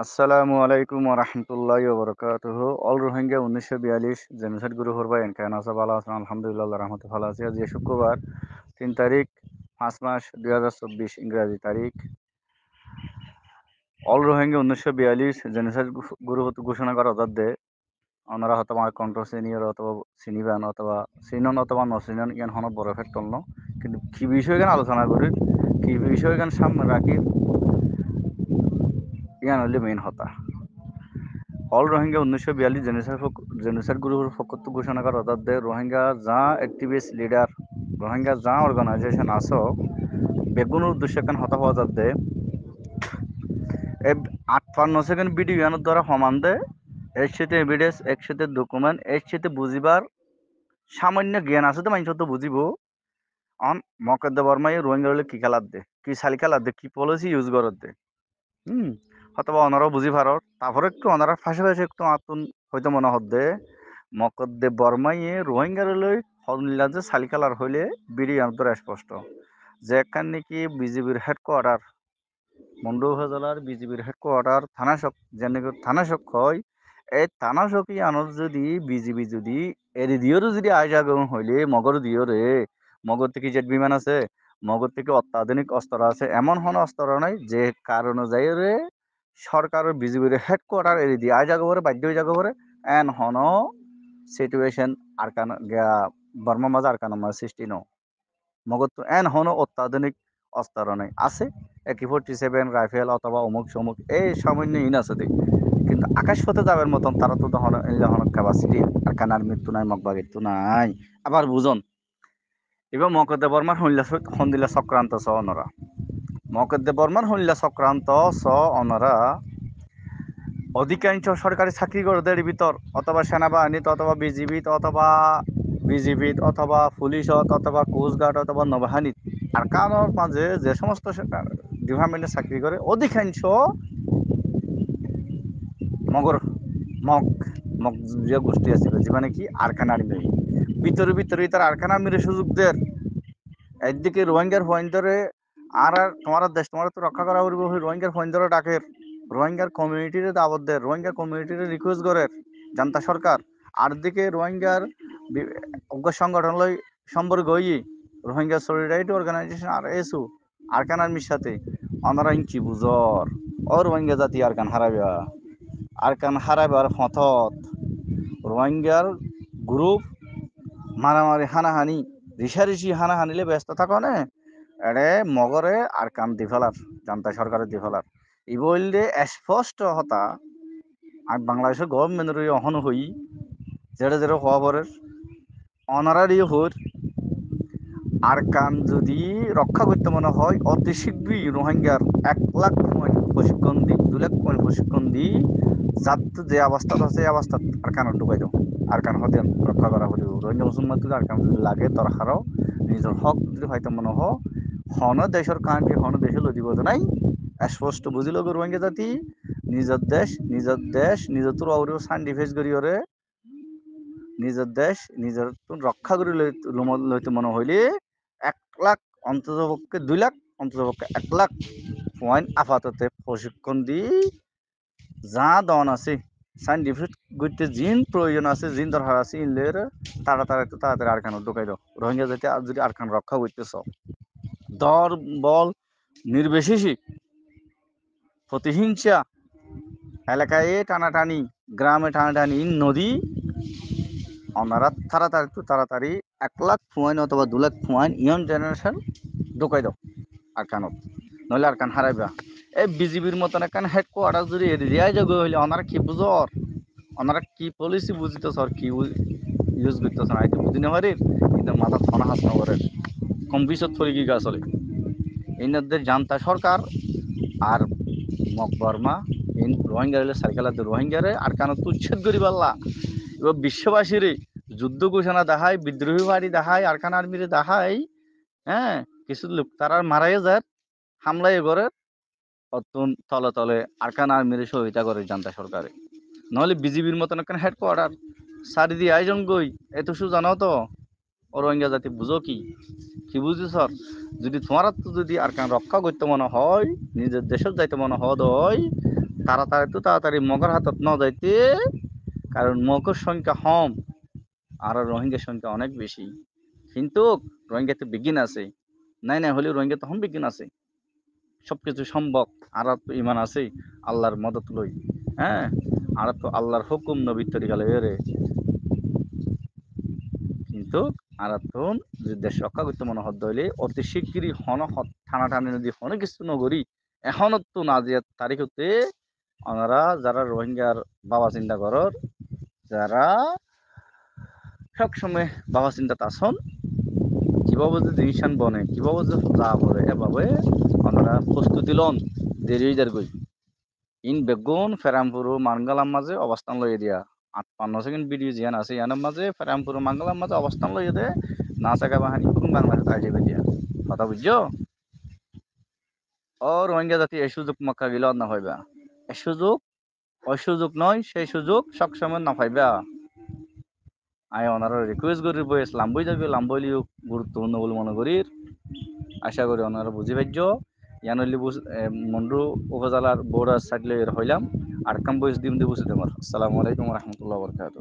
আসসালামু আলাইকুম ওরহমতুল্লাহি ওবরাকাতুহু। অল রোহিঙ্গা ১৯৪২ জেনোসাইড গ্রুপ হরবাইন কেন আছে ভালো আছেন? আলহামদুলিল্লাহ আল্লাহর রহমতে ভালো আছি। আজ শুক্রবার ৩ তারিখ ৫ মাস ২০২৪ ইংরাজি তারিখ। অল রোহিঙ্গা ১৯৪২ জেনোসাইড গ্রুপ ঘোষণা করা অর্থাৎ ওনারা হয়তো আমার কণ্ঠ সিনিয়র অথবা চিনিবেন অথবা চিনন অথবা নচিনন ইয়ান হন বড় ফেক্টর ন, কিন্তু কি বিষয় গান আলোচনা করি, কি বিষয় গান সামনে রাখি, ইয়ান হলে মেইন হতা। অল রোহিঙ্গা ১৯৪২ জেনোসাইড গ্রুপের পক্ষ ঘোষণা করা অর্থাৎ রোহিঙ্গা যা অ্যাক্টিভিস্ট লিডার রোহিঙ্গা যা অর্গানাইজেশন আছো বেগুনের উদ্দেশ্যে কেন হতা হওয়া যাতে এই ৫৮ সেকেন্ড ভিডিও ইয়ানোর দ্বারা সমান দে এর সাথে এভিডেন্স এর সাথে ডকুমেন্ট এর সাথে বুঝিবার সামান্য জ্ঞান আছে তো মানুষ তো বুঝিব। অন মকদ্দ বর্মাই রোহিঙ্গা হলে কি খেলার দে, কি সালি খেলার দে, কি পলিসি ইউজ করার দে। হুম, হয়তোবা ওনারাও বুঝি পারর, তারপরে একটু ওনারা ফাঁসে ফাঁসে একটু আতুন হয়তো মনে হদ্দে মকদ্দে বর্মাইয়ে রোহিঙ্গার লই হল্লা যে সালিকালার হইলে বিড়ি আন্তর স্পষ্ট যে একখান নাকি বিজেপির হেডকোয়ার্টার মন্ডু উপজেলার বিজেপির হেডকোয়ার্টার থানাশক যেন থানাশক হয়। এই থানাশকি আনত যদি বিজেপি যদি এরি দিয়েরও যদি আয়োজন হইলে মগর দিয়রে মগর থেকে জেট বিমান আছে, মগর থেকে অত্যাধুনিক অস্ত্র আছে, এমন হন অস্ত্র নাই যে কার অনুযায়ী রে সরকারের বিজেপির হেডকোয়ার্টার এরি দিয়ে আয়োজন করে বাধ্য হয়ে যাব করে এন হন সিচুয়েশন আর কান বর্মা মাঝে আর কান সৃষ্টি ন মগর তো এন হন অত্যাধুনিক অস্ত্র নাই আছে AK-47 রাইফেল অথবা অমুক সমুক এই সামান্য ইন আছে দেখ, কিন্তু আকাশপথে যাবার মতন তারা তো তখন এই যখন ক্যাপাসিটি আর কানার মৃত্যু নাই মগবাগির নাই। আবার বুঝন এবার মকদ্দে বর্মার হন্দিলা চক্রান্ত ছ অনরা মকদ্দে বর্মার হন্দিলা চক্রান্ত ছ অনরা অধিকাংশ সরকারি চাকরিগরদের ভিতর অথবা সেনাবাহিনীত অথবা বিজিবিত অথবা পুলিশত অথবা কোস্টগার্ড অথবা নৌবাহিনীত আর কানোর মাঝে যে সমস্ত ডিপার্টমেন্টে চাকরি করে অধিকাংশ মগর মগ মগ যে গোষ্ঠী আছে যেখানে কি আরকান আর্মি ভিতরে ভিতরে তার আরকান আর্মির সুযোগ দেয়। একদিকে রোহিঙ্গার পয়েন্টরে আর আর তোমার দেশ তোমার তো রক্ষা করা পড়ব, রোহিঙ্গার পয়েন্টরে ডাকে রোহিঙ্গার কমিউনিটির দাবত দেয়, রোহিঙ্গা কমিউনিটির রিকোয়েস্ট করে জান্তা সরকার। আর দিকে রোহিঙ্গার অজ্ঞ সংগঠন লই সম্পর্ক হই রোহিঙ্গা সলিডারিটি অর্গানাইজেশন আর এসু আরকান আর্মির সাথে অনারা ইঞ্চি বুঝর ও রোহিঙ্গা জাতি আরকান হারাইবার ফথত রোহিঙ্গার গ্রুপ মারামারি হানাহানি রিসারিসি হানাহানিলে ব্যস্ত থাকো নে এড়ে মগরে আর কান দি ফেলার জান্তা সরকারের দি ফেলার ই বললে স্পষ্ট হতা আর বাংলাদেশের গভর্নমেন্টের অহন হই যেটা যেটা হওয়া পরের অনারারি হর আর কান যদি রক্ষা করতে মনে হয় অতি শীঘ্রই রোহিঙ্গার ১,০০,০০০ পয়েন্ট প্রশিক্ষণ দিই, ২,০০,০০০ পয়েন্ট প্রশিক্ষণ দিই, যাত যে অবস্থা আছে এই অবস্থা আর কান ঢুকাই দাও আর কান হতে রক্ষা করা হতে রোহিঙ্গা মুসলমান তুলে আর কান যদি লাগে তোর হারাও নিজের হক যদি হয়তো মনে হন দেশের কান্ট্রি হন দেশে লদিব নাই স্পষ্ট বুঝিল রোহিঙ্গা জাতি নিজের তোর অগ্রিম সান ডিফেন্স করি ওরে নিজের দেশ নিজের রক্ষা করে লইতে মনে হইলে ১,০০,০০০ অন্ততপক্ষে ২,০০,০০০ অন্ততপক্ষে ১,০০,০০০ পয়েন্ট আপাতত প্রশিক্ষণ দিই যা দন আছে সাইন্টিফিক গইতে জিন প্রয়োজন আছে জিন দরকার আছে ইনলের তাড়াতাড়ি আরকান ঢুকাই দাও রোহিঙ্গা জাতি আর যদি আরকান রক্ষা করতেছ দর বল নির্বিশেষে প্রতিহিংসা এলাকায় টানাটানি গ্রামে টানাটানি নদী ওনারা তাড়াতাড়ি ১,০০,০০০ পয়েন্ট অথবা ২,০০,০০০ পয়েন্ট ইয়ং জেনারেশন ঢুকাই দাও আরকানত নইলে আরকান হারাইবা। এই বিজিবির মতন একখান হেডকোয়ার্টার যদি এরিয়ায় যোগ হইলে ওনারা কি বুঝর ওনারা কি পলিসি বুঝিতেছ আর কি ইউজ করতেছ না এটা বুঝি না পারি, কিন্তু মাথা থানা হাস নগরের কম বিশদ ফরি কি আসলে এইনাদের জান্তা সরকার আর মক বর্মা ইন রোহিঙ্গা সার্কেলার রোহিঙ্গারে আর কান উচ্ছেদ করি পারলা এবার বিশ্ববাসীর যুদ্ধ ঘোষণা দেখায় বিদ্রোহী বাড়ি দেখায় আরকান আর্মিরে দেখায়। হ্যাঁ, কিছু লোক তারা মারাই যায় হামলাই করে অতুন তলে তলে আরকান আর্মির সহযোগিতা করে জান্তা সরকারে নহলে বিজিবির মতন একটা হেডকোয়ার্টার সারি দিয়ে আয়োজন গই এত শু জানো তো ও রোহিঙ্গা জাতি বুঝো কি কি বুঝি স্যার যদি তোমার তো যদি আরকান রক্ষা করতে মনে হয় নিজের দেশের যাইতে মনে হয় তাড়াতাড়ি মগর হাতত ন যাইতে, কারণ মগর সংখ্যা কম আর রোহিঙ্গার সংখ্যা অনেক বেশি। কিন্তু রোহিঙ্গাতে বিজ্ঞান আছে, নাই নাই হলেও রোহিঙ্গা তখন বিজ্ঞান আছে, সবকিছু সম্ভব। আর তো ইমান আছে আল্লাহর মদত লই। হ্যাঁ, আর তো আল্লাহর হুকুম নবীর তরিকা লই রে। কিন্তু আর তো যদি দেশ রক্ষা করতে মনে হত হইলে অতি শিগগিরই টানাটানি নদী অনেক কিছু নগরী এখনো তো নাজিয়ার তারিখ হতে ওনারা যারা রোহিঙ্গার বাবা চিন্তা করর, যারা সবসময় বাবা চিন্তা আসন কিভাবে যে জিনিসান বনে কিভাবে যে যা করে এভাবে ওনারা প্রস্তুতি লন দেরি হয়ে গই। ইন বেগুন ফেরামপুর মানগালাম মাঝে অবস্থান লইয়ে দিয়া 8-5 সেকেন্ড ভিডিও জিয়ান আছে ইয়ানের মাঝে ফেরামপুর মানগালাম মাঝে অবস্থান লইয়ে দে না চাকা বাহানি কোন বাংলাদেশ আই যাবে দিয়া কথা বুঝছো। ও রোহিঙ্গা জাতি এই সুযোগ মক্কা গেল না হইবা, এই সুযোগ ওই সুযোগ নয়, সেই সুযোগ সবসময় না পাইবা। আই ওনারা রিকোয়েস্ট করি বয়স লাম্বই যাবে লাম্বইলিও গুরুত্বপূর্ণ বলে মনে করি। আশা করি ওনারা বুঝি পাইছ। ইয়ানলি মন্ডু উপজেলার বর্ডার সাইড হইলাম আর কাম বয়স দিম দিয়ে বুঝে তোমার। আসসালামু আলাইকুম রহমতুল্লাহ বরকাত।